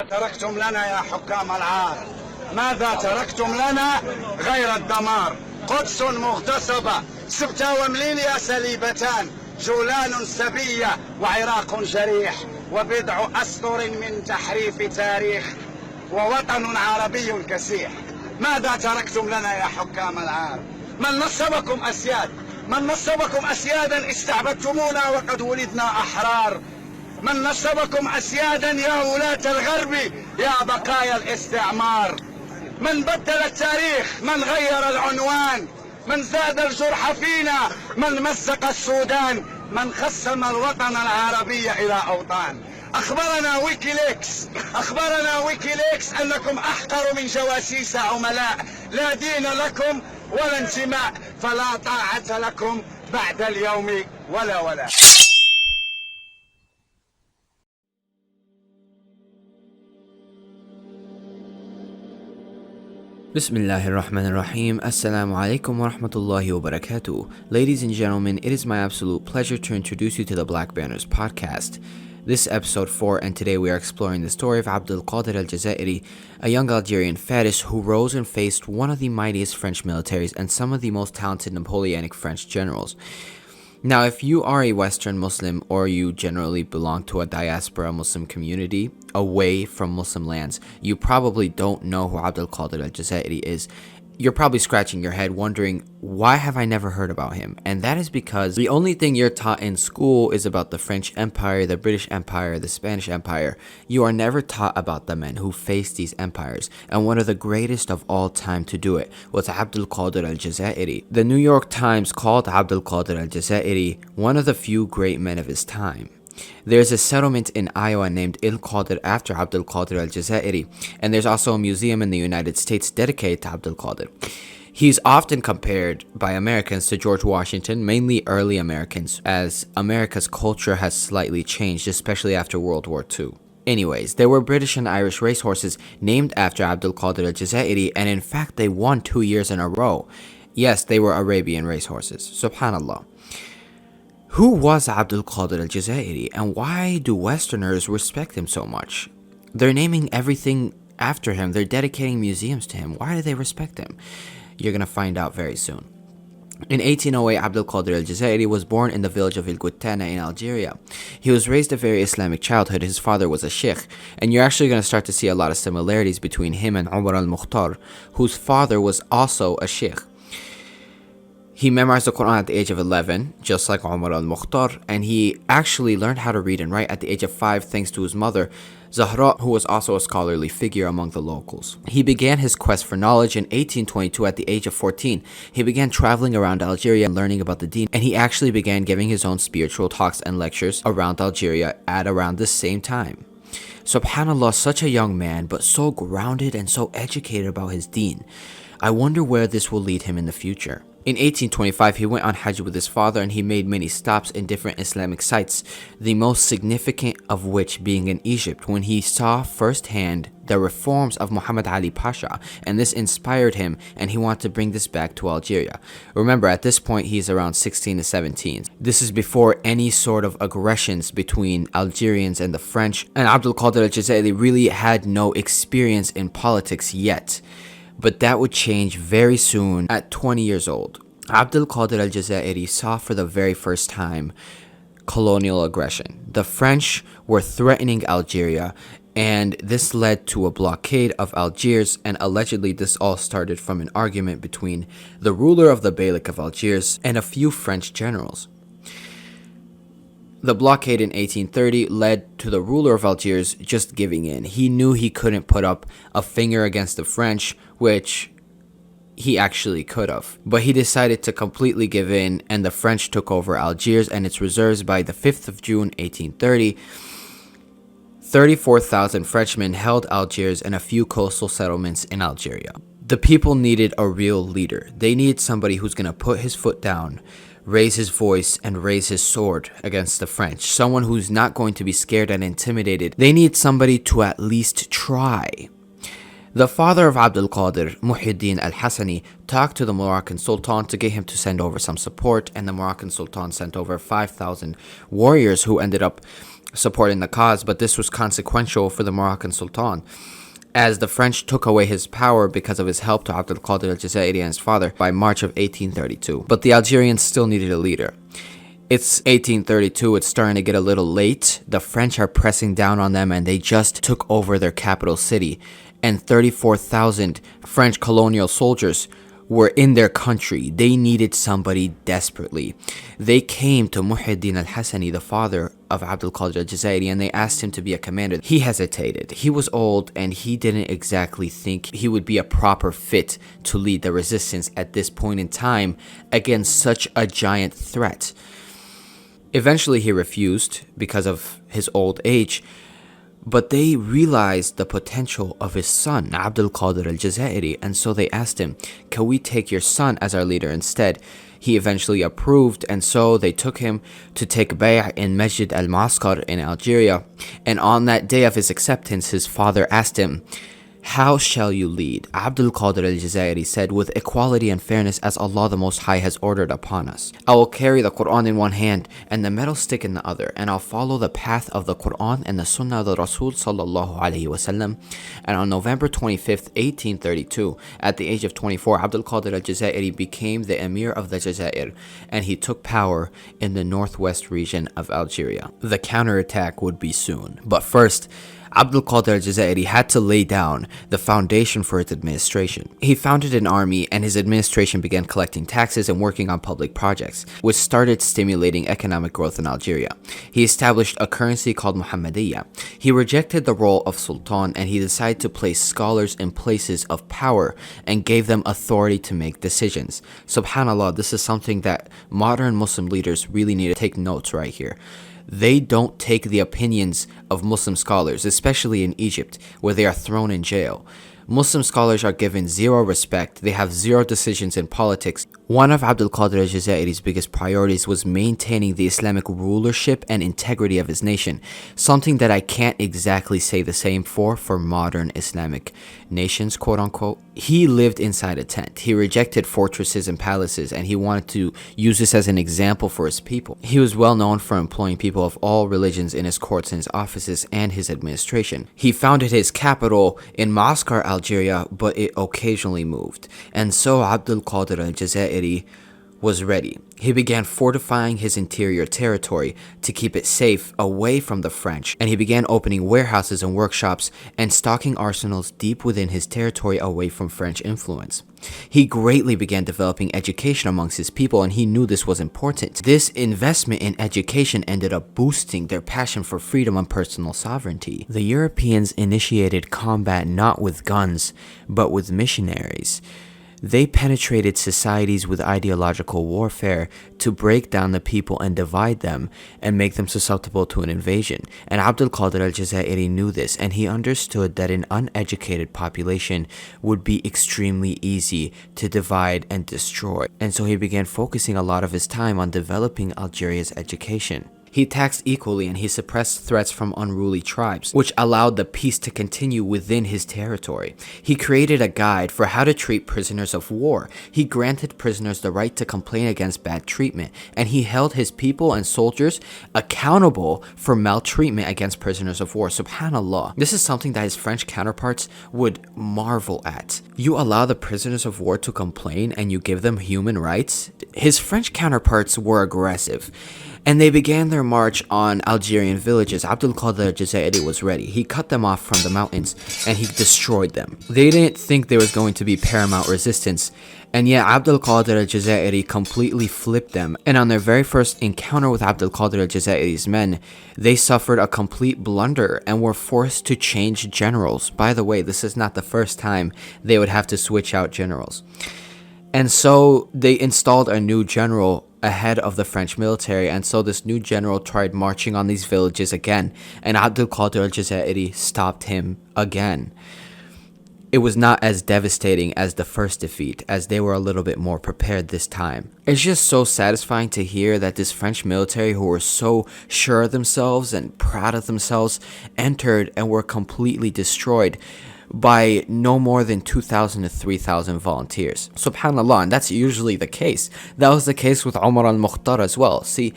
تركتم لنا يا حكام العار؟ ماذا تركتم لنا غير الدمار؟ قدس مغتصبة، سبتة ومليليا سليبتان، جولان سبية وعراق جريح، وبضع أسطر من تحريف تاريخ، ووطن عربي كسيح. ماذا تركتم لنا يا حكام العار؟ من نصبكم أسياد؟ من نصبكم أسيادا استعبدتمونا وقد ولدنا أحرار؟ من نصبكم أسيادا يا ولاة الغرب يا بقايا الاستعمار؟ من بدل التاريخ؟ من غير العنوان؟ من زاد الجرح فينا؟ من مزق السودان؟ من قسم الوطن العربي إلى أوطان؟ أخبرنا ويكيليكس أنكم أحقر من جواسيس عملاء، لا دين لكم ولا انتماء، فلا طاعة لكم بعد اليوم ولا. Bismillahirrahmanirrahim. Assalamu alaikum wa rahmatullahi wa barakatuh. Ladies and gentlemen, it is my absolute pleasure to introduce you to the Black Banners podcast. This is episode 4, and today we are exploring the story of Abdelkader al-Jazairi, a young Algerian fattist who rose and faced one of the mightiest French militaries and some of the most talented Napoleonic French generals. Now, if you are a Western Muslim or you generally belong to a diaspora Muslim community away from Muslim lands, you probably don't know who Abdelkader al-Jazairi is. You're probably scratching your head wondering, why have I never heard about him? And that is because the only thing you're taught in school is about the French Empire, the British Empire, the Spanish Empire. You are never taught about the men who faced these empires. And one of the greatest of all time to do it was Abdelkader al-Jazairi. The New York Times called Abdelkader al-Jazairi one of the few great men of his time. There's a settlement in Iowa named El Qadir after Abdelkader al-Jazairi, and there's also a museum in the United States dedicated to Abdelkader. He's often compared by Americans to George Washington, mainly early Americans, as America's culture has slightly changed, especially after World War II. Anyways, there were British and Irish racehorses named after Abdelkader al-Jazairi, and in fact they won 2 years in a row. Yes, they were Arabian racehorses. Subhanallah. Who was Abdelkader al-Jazairi, and why do Westerners respect him so much? They're naming everything after him. They're dedicating museums to him. Why do they respect him? You're going to find out very soon. In 1808, Abdelkader al-Jazairi was born in the village of El-Guttana in Algeria. He was raised a very Islamic childhood. His father was a sheikh, and you're actually going to start to see a lot of similarities between him and Umar al-Mukhtar, whose father was also a sheikh. He memorized the Quran at the age of 11, just like Umar al-Mukhtar, and he actually learned how to read and write at the age of 5 thanks to his mother, Zahra, who was also a scholarly figure among the locals. He began his quest for knowledge in 1822 at the age of 14. He began traveling around Algeria and learning about the deen, and he actually began giving his own spiritual talks and lectures around Algeria at around the same time. Subhanallah, such a young man, but so grounded and so educated about his deen. I wonder where this will lead him in the future. In 1825, he went on Hajj with his father, and he made many stops in different Islamic sites, the most significant of which being in Egypt, when he saw firsthand the reforms of Muhammad Ali Pasha, and this inspired him, and he wanted to bring this back to Algeria. Remember, at this point, he's around 16 to 17. This is before any sort of aggressions between Algerians and the French, and Abdelkader al-Jazairi really had no experience in politics yet. But that would change very soon at 20 years old. Abdelkader al-Jazairi saw for the very first time colonial aggression. The French were threatening Algeria, and this led to a blockade of Algiers, and allegedly this all started from an argument between the ruler of the Beylik of Algiers and a few French generals. The blockade in 1830 led to the ruler of Algiers just giving in. He knew he couldn't put up a finger against the French, which he actually could have. But he decided to completely give in, and the French took over Algiers and its reserves by the 5th of June, 1830. 34,000 Frenchmen held Algiers and a few coastal settlements in Algeria. The people needed a real leader. They needed somebody who's going to put his foot down, raise his voice, and raise his sword against the French. Someone who's not going to be scared and intimidated. They need somebody to at least try. The father of Abdelkader, Muhyiddin al-Hassani, talked to the Moroccan Sultan to get him to send over some support, and the Moroccan Sultan sent over 5,000 warriors who ended up supporting the cause, but this was consequential for the Moroccan Sultan, as the French took away his power because of his help to Abdelkader al-Jazairi and his father by March of 1832. But the Algerians still needed a leader. It's 1832, it's starting to get a little late. The French are pressing down on them and they just took over their capital city. And 34,000 French colonial soldiers were in their country. They needed somebody desperately. They came to Muhyiddin al-Hassani, the father of Abdelkader al-Jazairi, and they asked him to be a commander. He hesitated. He was old and he didn't exactly think he would be a proper fit to lead the resistance at this point in time against such a giant threat. Eventually he refused because of his old age, but they realized the potential of his son, Abdelkader al-Jazairi, and so they asked him, can we take your son as our leader instead? He eventually approved, and so they took him to take bay'ah in Masjid al-Mu'askar in Algeria. And on that day of his acceptance, his father asked him, how shall you lead? Abdelkader al-Jazairi said, with equality and fairness as Allah the Most High has ordered upon us. I will carry the Quran in one hand and the metal stick in the other, and I'll follow the path of the Quran and the Sunnah of the Rasul sallallahu alaihi wasallam. And on November 25th, 1832, at the age of 24, Abdelkader al-Jazairi became the Emir of the Jazair, and he took power in the northwest region of Algeria. The counterattack would be soon, but first, Abdelkader al-Jazairi had to lay down the foundation for its administration. He founded an army and his administration began collecting taxes and working on public projects, which started stimulating economic growth in Algeria. He established a currency called Muhammadiyya. He rejected the role of Sultan and he decided to place scholars in places of power and gave them authority to make decisions. Subhanallah, this is something that modern Muslim leaders really need to take notes right here. They don't take the opinions of Muslim scholars, especially in Egypt, where they are thrown in jail. Muslim scholars are given zero respect. They have zero decisions in politics. One of Abdelkader al-Jazairi's biggest priorities was maintaining the Islamic rulership and integrity of his nation, something that I can't exactly say the same for modern Islamic nations, quote unquote. He lived inside a tent. He rejected fortresses and palaces, and he wanted to use this as an example for his people. He was well known for employing people of all religions in his courts and his offices and his administration. He founded his capital in Moscow, Algeria, but it occasionally moved. And so Abdelkader al-Jazairi was ready. He began fortifying his interior territory to keep it safe away from the French, and he began opening warehouses and workshops and stocking arsenals deep within his territory away from French influence. He greatly began developing education amongst his people, and he knew this was important. This investment in education ended up boosting their passion for freedom and personal sovereignty. The Europeans initiated combat not with guns, but with missionaries. They penetrated societies with ideological warfare to break down the people and divide them and make them susceptible to an invasion. And Abdelkader al-Jazairi knew this, and he understood that an uneducated population would be extremely easy to divide and destroy. And so he began focusing a lot of his time on developing Algeria's education. He taxed equally and he suppressed threats from unruly tribes, which allowed the peace to continue within his territory. He created a guide for how to treat prisoners of war. He granted prisoners the right to complain against bad treatment, and he held his people and soldiers accountable for maltreatment against prisoners of war. Subhanallah. This is something that his French counterparts would marvel at. You allow the prisoners of war to complain and you give them human rights? His French counterparts were aggressive, and they began their march on Algerian villages. Abdelkader al-Jazairi was ready. He cut them off from the mountains and he destroyed them. They didn't think there was going to be paramount resistance, and yet Abdelkader al-Jazairi completely flipped them. And on their very first encounter with Abdelkader al-Jazairi's men, they suffered a complete blunder and were forced to change generals. By the way, this is not the first time they would have to switch out generals. And so they installed a new general ahead of the French military, and so this new general tried marching on these villages again, and Abdelkader al-Jazairi stopped him again. It was not as devastating as the first defeat, as they were a little bit more prepared this time. It's just so satisfying to hear that this French military, who were so sure of themselves and proud of themselves, entered and were completely destroyed by no more than 2,000 to 3,000 volunteers. Subhanallah, and that's usually the case. That was the case with Umar al-Mukhtar as well. See,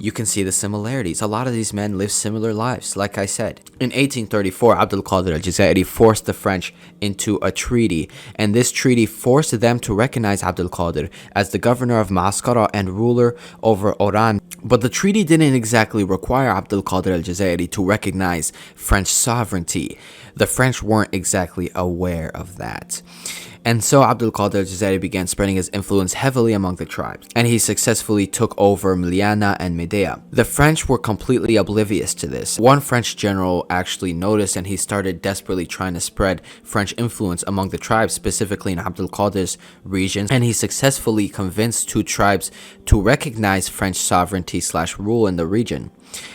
you can see the similarities. A lot of these men live similar lives, like I said. In 1834, Abdelkader al-Jazairi forced the French into a treaty, and this treaty forced them to recognize Abdelkader as the governor of Mascara and ruler over Oran. But the treaty didn't exactly require Abdelkader al-Jazairi to recognize French sovereignty. The French weren't exactly aware of that. And so Abdelkader al-Jazairi began spreading his influence heavily among the tribes, and he successfully took over Mliana and Medea. The French were completely oblivious to this. One French general actually noticed, and he started desperately trying to spread French influence among the tribes, specifically in Abdelkader's regions, and he successfully convinced two tribes to recognize French sovereignty/rule in the region.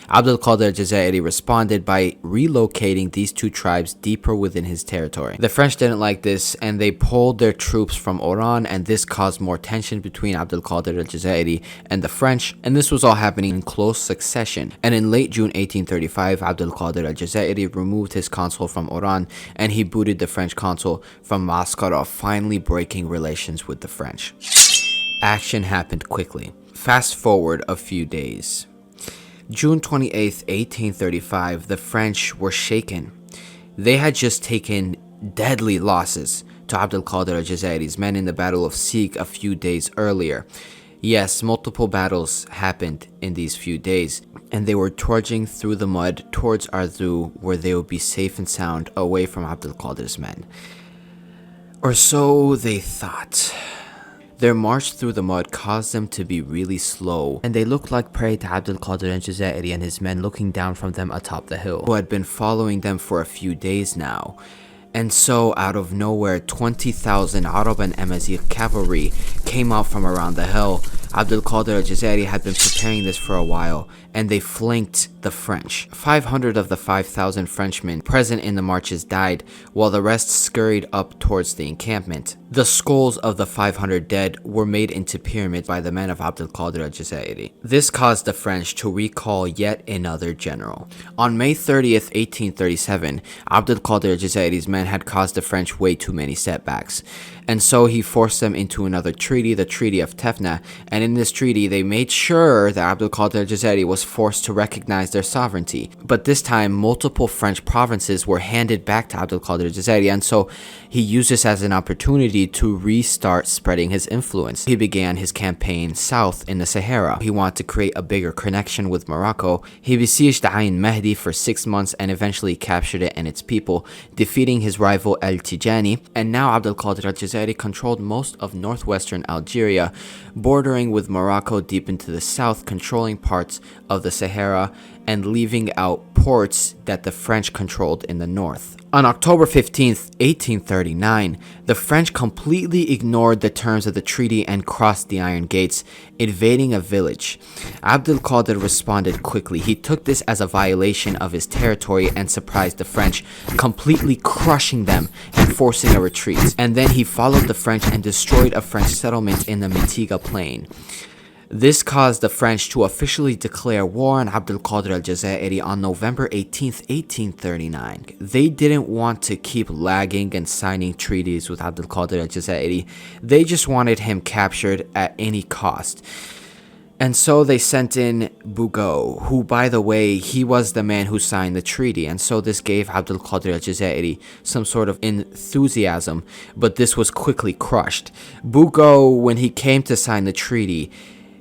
Abdelkader al-Jazairi responded by relocating these two tribes deeper within his territory. The French didn't like this, and they pulled their troops from Oran, and this caused more tension between Abdelkader al-Jazairi and the French, and this was all happening in close succession. And in late June 1835, Abdelkader al-Jazairi removed his consul from Oran, and he booted the French consul from Mascara, finally breaking relations with the French. Action happened quickly. Fast forward a few days. June 28th, 1835, the French were shaken. They had just taken deadly losses to Abdelkader al-Jazairi's men in the Battle of Sieg a few days earlier. Yes, multiple battles happened in these few days, and they were trudging through the mud towards Ardu, where they would be safe and sound away from Abdelkader's men. Or so they thought. Their march through the mud caused them to be really slow, and they looked like prey to Abdelkader al-Jazairi and his men looking down from them atop the hill, who had been following them for a few days now. And so, out of nowhere, 20,000 Arab and Amazigh cavalry came out from around the hill. Abdelkader al-Jazairi had been preparing this for a while, and they flanked the French. 500 of the 5,000 Frenchmen present in the marches died, while the rest scurried up towards the encampment. The skulls of the 500 dead were made into pyramids by the men of Abdelkader al-Jazairi. This caused the French to recall yet another general. On May 30th, 1837, Abdelkader al-Jazairi's men had caused the French way too many setbacks, and so he forced them into another treaty, the Treaty of Tefna, and in this treaty they made sure that Abdelkader al-Jazairi was forced to recognize their sovereignty. But this time, multiple French provinces were handed back to Abdelkader al-Jazairi, and so he used this as an opportunity to restart spreading his influence. He began his campaign south in the Sahara. He wanted to create a bigger connection with Morocco. He besieged Ain Mahdi for 6 months and eventually captured it and its people, defeating his rival El Tijani. And now Abdelkader al-Jazairi controlled most of northwestern Algeria, bordering with Morocco deep into the south, controlling parts of the Sahara and leaving out ports that the French controlled in the north. On October 15th, 1839, the French completely ignored the terms of the treaty and crossed the Iron Gates, invading a village. Abdelkader responded quickly. He took this as a violation of his territory and surprised the French, completely crushing them and forcing a retreat. And then he followed the French and destroyed a French settlement in the Mitiga plain. This caused the French to officially declare war on Abdelkader al-Jazairi on November 18, 1839. They didn't want to keep lagging and signing treaties with Abdelkader al-Jazairi. They just wanted him captured at any cost. And so they sent in Bugeaud, who, by the way, he was the man who signed the treaty. And so this gave Abdelkader al-Jazairi some sort of enthusiasm, but this was quickly crushed. Bugeaud, when he came to sign the treaty,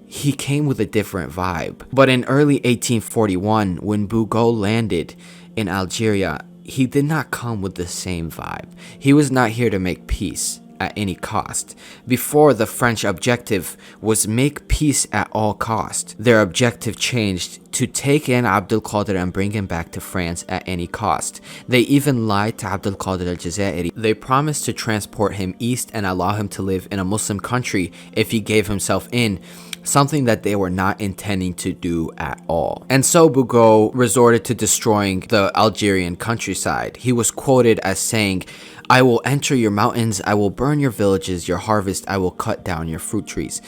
he came with a different vibe. But in early 1841, when Bugeaud landed in Algeria, he did not come with the same vibe. He was not here to make peace at any cost. Before, the French objective was make peace at all cost. Their objective changed to take in Abdelkader and bring him back to France at any cost. They even lied to Abdelkader al-Jazairi. They promised to transport him east and allow him to live in a Muslim country if he gave himself in, something that they were not intending to do at all. And so Bugeaud resorted to destroying the Algerian countryside. He was quoted as saying, "I will enter your mountains, I will burn your villages, your harvest, I will cut down your fruit trees."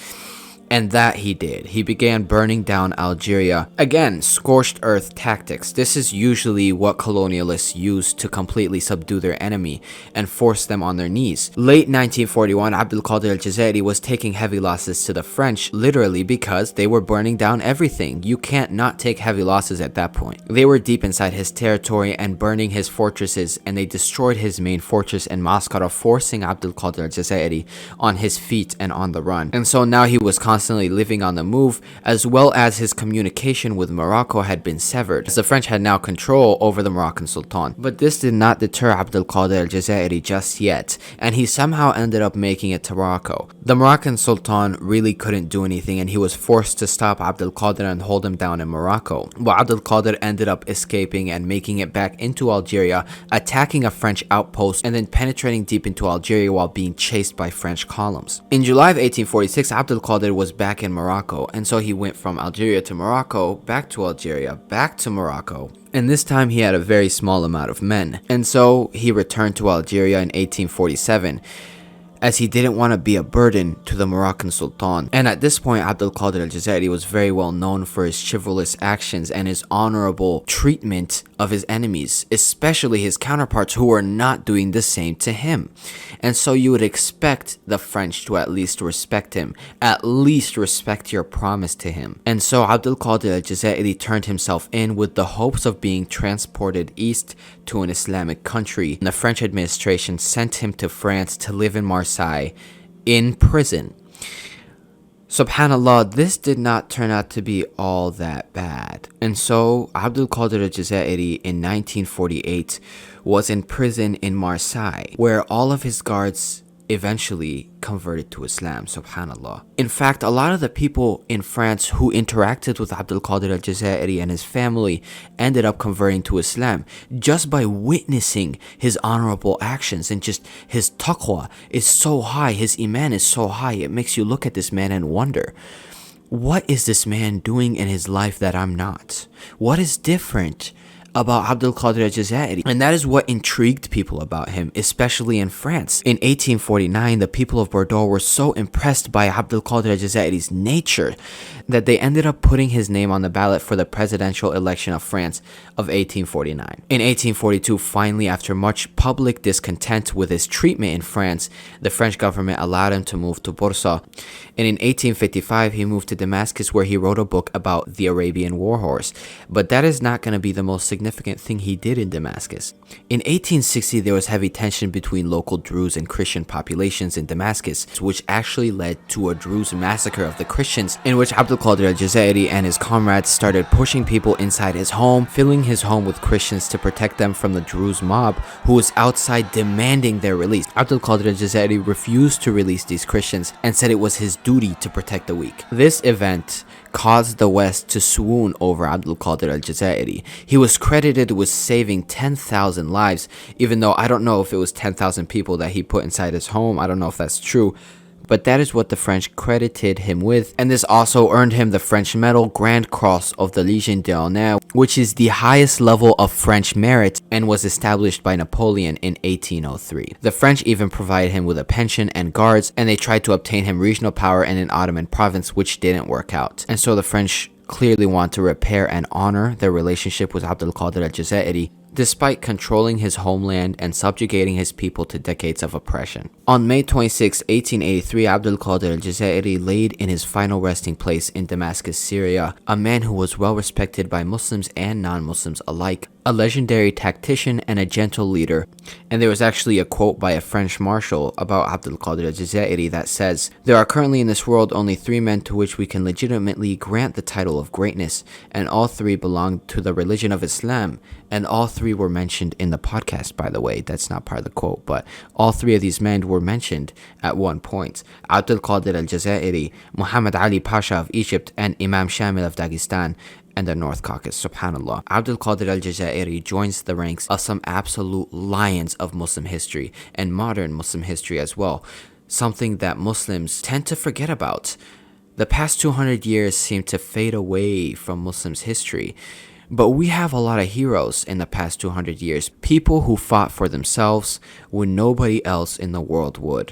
And that he did. He began burning down Algeria. Again, scorched earth tactics. This is usually what colonialists use to completely subdue their enemy and force them on their knees. Late 1941, Abdelkader al-Jazairi was taking heavy losses to the French, literally because they were burning down everything. You can't not take heavy losses at that point. They were deep inside his territory and burning his fortresses, and they destroyed his main fortress in Mascara, forcing Abdelkader al-Jazairi on his feet and on the run. And so now he was constantly living on the move, as well as his communication with Morocco had been severed, as the French had now control over the Moroccan Sultan. But this did not deter Abdelkader al-Jazairi just yet, and he somehow ended up making it to Morocco. The Moroccan Sultan really couldn't do anything, and he was forced to stop Abdelkader and hold him down in Morocco. But Abdelkader ended up escaping and making it back into Algeria, attacking a French outpost, and then penetrating deep into Algeria while being chased by French columns. In July of 1846, Abdelkader was back in Morocco, and so he went from Algeria to Morocco, back to Algeria, back to Morocco. And this time he had a very small amount of men. And so he returned to Algeria in 1847. As he didn't want to be a burden to the Moroccan Sultan. And at this point, Abdelkader al-Jazairi was very well known for his chivalrous actions and his honorable treatment of his enemies, especially his counterparts who were not doing the same to him. And so you would expect the French to at least respect him, at least respect your promise to him. And so Abdelkader al-Jazairi turned himself in with the hopes of being transported east to an Islamic country. And the French administration sent him to France to live in Marseille in prison. Subhanallah, this did not turn out to be all that bad. And so Abdelkader al-Jazairi in 1948 was in prison in Marseille, where all of his guards eventually converted to Islam, subhanallah. In fact, a lot of the people in France who interacted with Abdelkader al-Jazairi and his family ended up converting to Islam just by witnessing his honorable actions, and just his taqwa is so high, his iman is so high, it makes you look at this man and wonder, what is this man doing in his life that I'm not? What is different about Abdelkader al-Jazairi? And that is what intrigued people about him, especially in France. In 1849, the people of Bordeaux were so impressed by Abdelkader al-Jazairi's nature that they ended up putting his name on the ballot for the presidential election of France of 1849. In 1842, finally, after much public discontent with his treatment in France, the French government allowed him to move to Bursa. And in 1855, he moved to Damascus, where he wrote a book about the Arabian war horse. But that is not going to be the most significant thing he did in Damascus. In 1860, there was heavy tension between local Druze and Christian populations in Damascus, which actually led to a Druze massacre of the Christians, in which Abdelkader al-Jazairi and his comrades started pushing people inside his home, filling his home with Christians to protect them from the Druze mob who was outside demanding their release. Abdelkader al-Jazairi refused to release these Christians and said it was his duty to protect the weak. This event caused the West to swoon over Abdelkader al-Jazairi. He was credited with saving 10,000 lives, even though I don't know if it was 10,000 people that he put inside his home. I don't know if that's true. But that is what the French credited him with, and this also earned him the French medal Grand Cross of the Légion d'honneur, which is the highest level of French merit and was established by Napoleon in 1803. The French even provided him with a pension and guards, and they tried to obtain him regional power in an Ottoman province, which didn't work out. And so the French clearly want to repair and honor their relationship with Abdelkader al-Jazairi, despite controlling his homeland and subjugating his people to decades of oppression. On May 26, 1883, Abdelkader al-Jazairi laid in his final resting place in Damascus, Syria, a man who was well respected by Muslims and non-Muslims alike, a legendary tactician and a gentle leader. And there was actually a quote by a French marshal about Abdelkader al-Jazairi that says, "There are currently in this world only 3 men to which we can legitimately grant the title of greatness, and all 3 belong to the religion of Islam." And all 3 were mentioned in the podcast, by the way. That's not part of the quote, but all 3 of these men were mentioned at one point. Abdelkader al-Jazairi, Muhammad Ali Pasha of Egypt, and Imam Shamil of Dagestan and the North Caucasus. Subhanallah. Abdelkader al-Jazairi joins the ranks of some absolute lions of Muslim history and modern Muslim history as well, something that Muslims tend to forget about. The past 200 years seem to fade away from Muslims' history. But we have a lot of heroes in the past 200 years, people who fought for themselves when nobody else in the world would.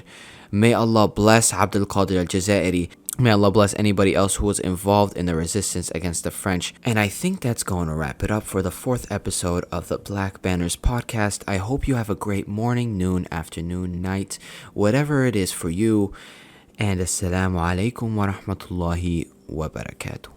May Allah bless Abdelkader al-Jazairi May Allah bless anybody else who was involved in the resistance against the French. And I think that's going to wrap it up for the 4th episode of the Black Banners podcast. I hope you have a great morning, noon, afternoon, night, whatever it is for you. And assalamu alaikum wa rahmatullahi wa barakatuh.